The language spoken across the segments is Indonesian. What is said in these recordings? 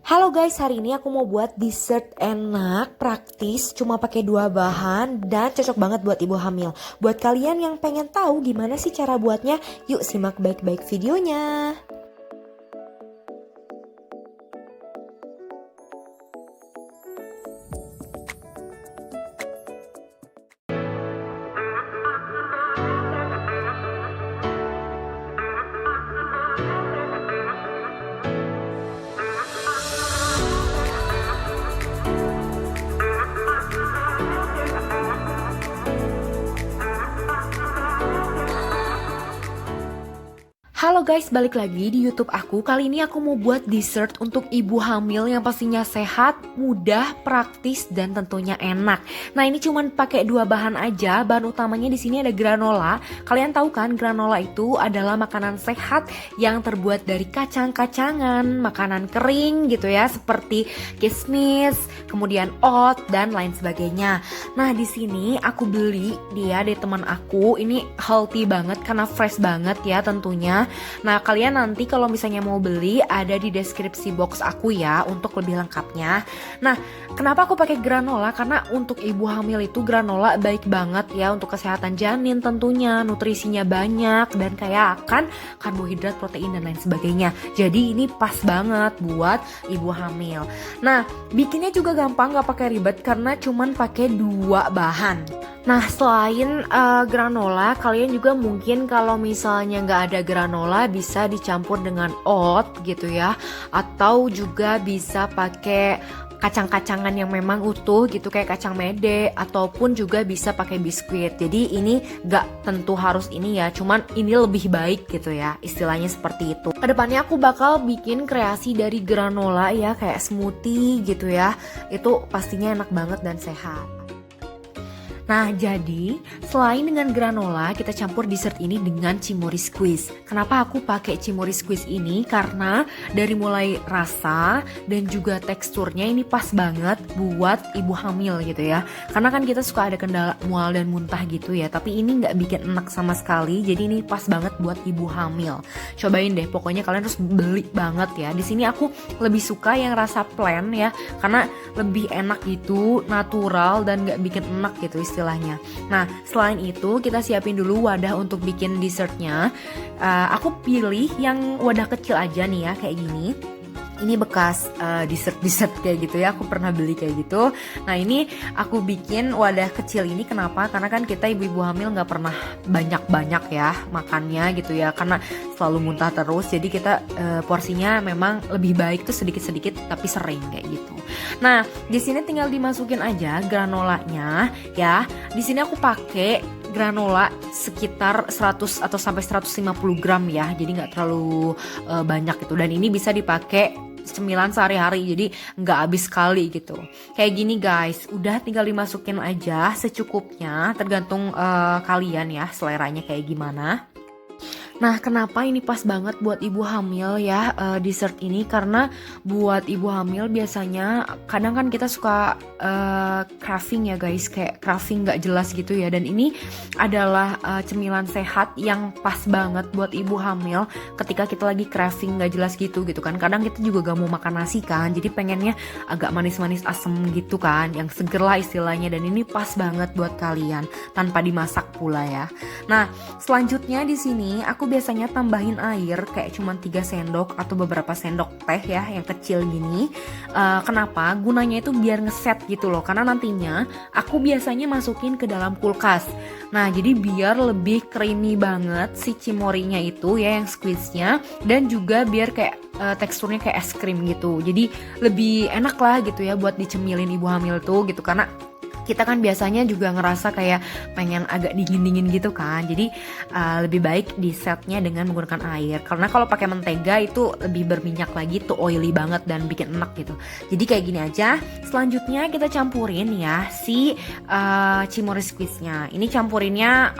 Halo guys, hari ini aku mau buat dessert enak, praktis, cuma pakai 2 bahan dan cocok banget buat ibu hamil. Buat kalian yang pengen tahu gimana sih cara buatnya, yuk simak baik-baik videonya. Halo guys, balik lagi di YouTube aku. Kali ini aku mau buat dessert untuk ibu hamil yang pastinya sehat, mudah, praktis, dan tentunya enak. Nah, ini cuman pakai 2 bahan aja. Bahan utamanya di sini ada granola. Kalian tahu kan, granola itu adalah makanan sehat yang terbuat dari kacang-kacangan, makanan kering gitu ya, seperti kismis, kemudian oat dan lain sebagainya. Nah, di sini aku beli dia dari teman aku. Ini healthy banget karena fresh banget ya tentunya. Nah, kalian nanti kalau misalnya mau beli ada di deskripsi box aku ya untuk lebih lengkapnya. Nah, kenapa aku pakai granola? Karena untuk ibu hamil itu granola baik banget ya untuk kesehatan janin tentunya, nutrisinya banyak dan kaya akan karbohidrat, protein dan lain sebagainya. Jadi ini pas banget buat ibu hamil. Nah, bikinnya juga gampang, gak pakai ribet karena cuman pakai 2 bahan. Nah, selain granola, kalian juga mungkin kalau misalnya nggak ada granola bisa dicampur dengan oat gitu ya, atau juga bisa pakai kacang-kacangan yang memang utuh gitu kayak kacang mede, ataupun juga bisa pakai biskuit. Jadi ini nggak tentu harus ini ya, cuman ini lebih baik gitu ya, istilahnya seperti itu. Kedepannya aku bakal bikin kreasi dari granola ya, kayak smoothie gitu ya, itu pastinya enak banget dan sehat. Nah, jadi selain dengan granola, kita campur dessert ini dengan cimori squeeze. Kenapa aku pakai cimori squeeze ini? Karena dari mulai rasa dan juga teksturnya ini pas banget buat ibu hamil gitu ya. Karena kan kita suka ada kendala mual dan muntah gitu ya, tapi ini nggak bikin enak sama sekali. Jadi ini pas banget buat ibu hamil. Cobain deh, pokoknya kalian harus beli banget ya. Di sini aku lebih suka yang rasa plain ya, karena lebih enak gitu, natural dan nggak bikin enak gitu istilahnya. Nah, selain itu kita siapin dulu wadah untuk bikin dessertnya. Aku pilih yang wadah kecil aja nih ya, kayak gini. Ini bekas dessert kayak gitu ya, aku pernah beli kayak gitu. Nah, ini aku bikin wadah kecil ini kenapa? Karena kan kita ibu-ibu hamil nggak pernah banyak-banyak ya makannya gitu ya, karena selalu muntah terus. Jadi kita porsinya memang lebih baik tuh sedikit-sedikit tapi sering kayak gitu. Nah, di sini tinggal dimasukin aja granolanya ya. Di sini aku pakai granola sekitar 100 atau sampai 150 gram ya, jadi nggak terlalu banyak gitu, dan ini bisa dipakai cemilan sehari-hari, jadi nggak habis sekali gitu. Kayak gini guys, udah tinggal dimasukin aja secukupnya, tergantung kalian ya seleranya kayak gimana. Nah, kenapa ini pas banget buat ibu hamil ya dessert ini? Karena buat ibu hamil biasanya kadang kan kita suka craving ya guys, kayak craving gak jelas gitu ya. Dan ini adalah cemilan sehat yang pas banget buat ibu hamil ketika kita lagi craving gak jelas gitu kan. Kadang kita juga gak mau makan nasi kan, jadi pengennya agak manis-manis asem gitu kan, yang seger lah istilahnya. Dan ini pas banget buat kalian tanpa dimasak pula ya. Nah, selanjutnya di sini aku biasanya tambahin air kayak cuma 3 sendok atau beberapa sendok teh ya yang kecil gini. Kenapa? Gunanya itu biar ngeset gitu loh, karena nantinya aku biasanya masukin ke dalam kulkas. Nah, jadi biar lebih creamy banget si cimorinya itu ya, yang squeeze-nya, dan juga biar kayak teksturnya kayak es krim gitu. Jadi lebih enak lah gitu ya buat dicemilin ibu hamil tuh gitu, karena kita kan biasanya juga ngerasa kayak pengen agak dingin-dingin gitu kan. Jadi lebih baik di setnya dengan menggunakan air. Karena kalau pakai mentega itu lebih berminyak lagi tuh, oily banget dan bikin enak gitu. Jadi kayak gini aja. Selanjutnya kita campurin ya si cimori squeeze-nya. Ini campurinnya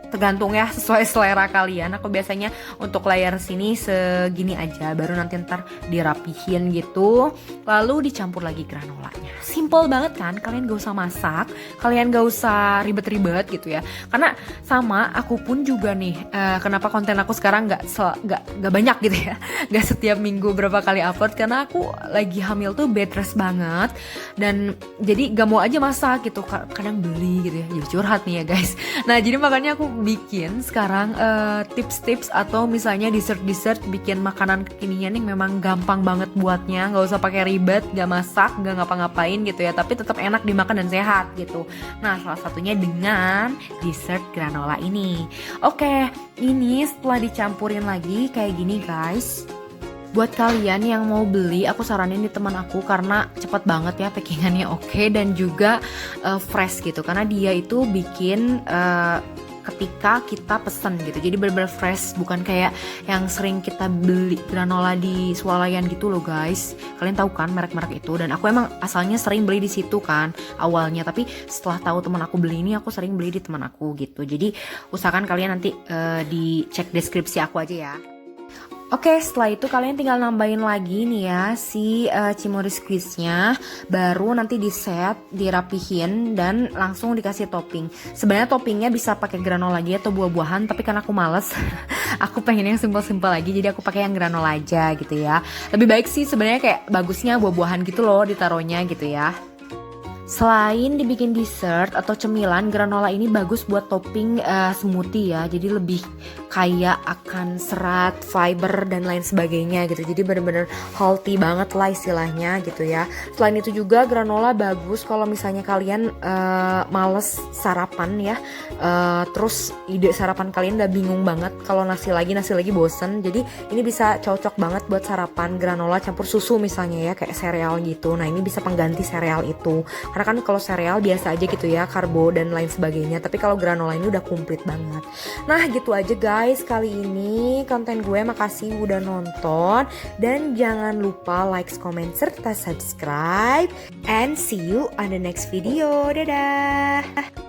tergantung ya sesuai selera kalian. Aku biasanya untuk layar sini segini aja, baru nanti ntar dirapihin gitu, lalu dicampur lagi granolanya. Simple banget kan, kalian gak usah masak, kalian gak usah ribet-ribet gitu ya. Karena sama aku pun juga nih, kenapa konten aku sekarang gak banyak gitu ya, gak setiap minggu berapa kali upload, karena aku lagi hamil tuh bed rest banget, dan jadi gak mau aja masak gitu, kadang beli gitu ya, jadi curhat nih ya guys. Nah jadi makanya aku bikin sekarang tips-tips atau misalnya dessert-dessert, bikin makanan kekinian yang memang gampang banget buatnya, nggak usah pakai ribet, nggak masak, nggak ngapa-ngapain gitu ya, tapi tetap enak dimakan dan sehat gitu. Nah salah satunya dengan dessert granola ini. Oke, ini setelah dicampurin lagi kayak gini guys. Buat kalian yang mau beli, aku saranin di teman aku karena cepet banget ya, packingannya oke, dan juga fresh gitu, karena dia itu bikin ketika kita pesen gitu, jadi bener-bener fresh, bukan kayak yang sering kita beli granola di swalayan gitu loh guys. Kalian tahu kan merek-merek itu, dan aku emang asalnya sering beli di situ kan awalnya, tapi setelah tahu teman aku beli ini, aku sering beli di teman aku gitu. Jadi usahakan kalian nanti dicek deskripsi aku aja ya. Oke, setelah itu kalian tinggal nambahin lagi nih ya si cimori squeeze-nya, baru nanti di set, dirapihin, dan langsung dikasih topping. Sebenarnya toppingnya bisa pakai granola lagi atau buah-buahan, tapi karena aku males, aku pengen yang simpel-simpel lagi, jadi aku pakai yang granola aja gitu ya. Lebih baik sih sebenarnya, kayak bagusnya buah-buahan gitu loh ditaruhnya gitu ya. Selain dibikin dessert atau cemilan, granola ini bagus buat topping smoothie ya. Jadi lebih kaya akan serat, fiber, dan lain sebagainya gitu. Jadi bener-bener healthy banget lah istilahnya gitu ya. Selain itu juga granola bagus kalau misalnya kalian males sarapan ya. Terus ide sarapan kalian udah bingung banget, kalau nasi lagi bosen. Jadi ini bisa cocok banget buat sarapan, granola campur susu misalnya ya, kayak sereal gitu. Nah ini bisa pengganti sereal itu. Karena kan kalau sereal biasa aja gitu ya, karbo dan lain sebagainya, tapi kalau granola ini udah komplit banget. Nah gitu aja guys kali ini konten gue, makasih udah nonton, dan jangan lupa like, comment, serta subscribe, and see you on the next video. Dadah.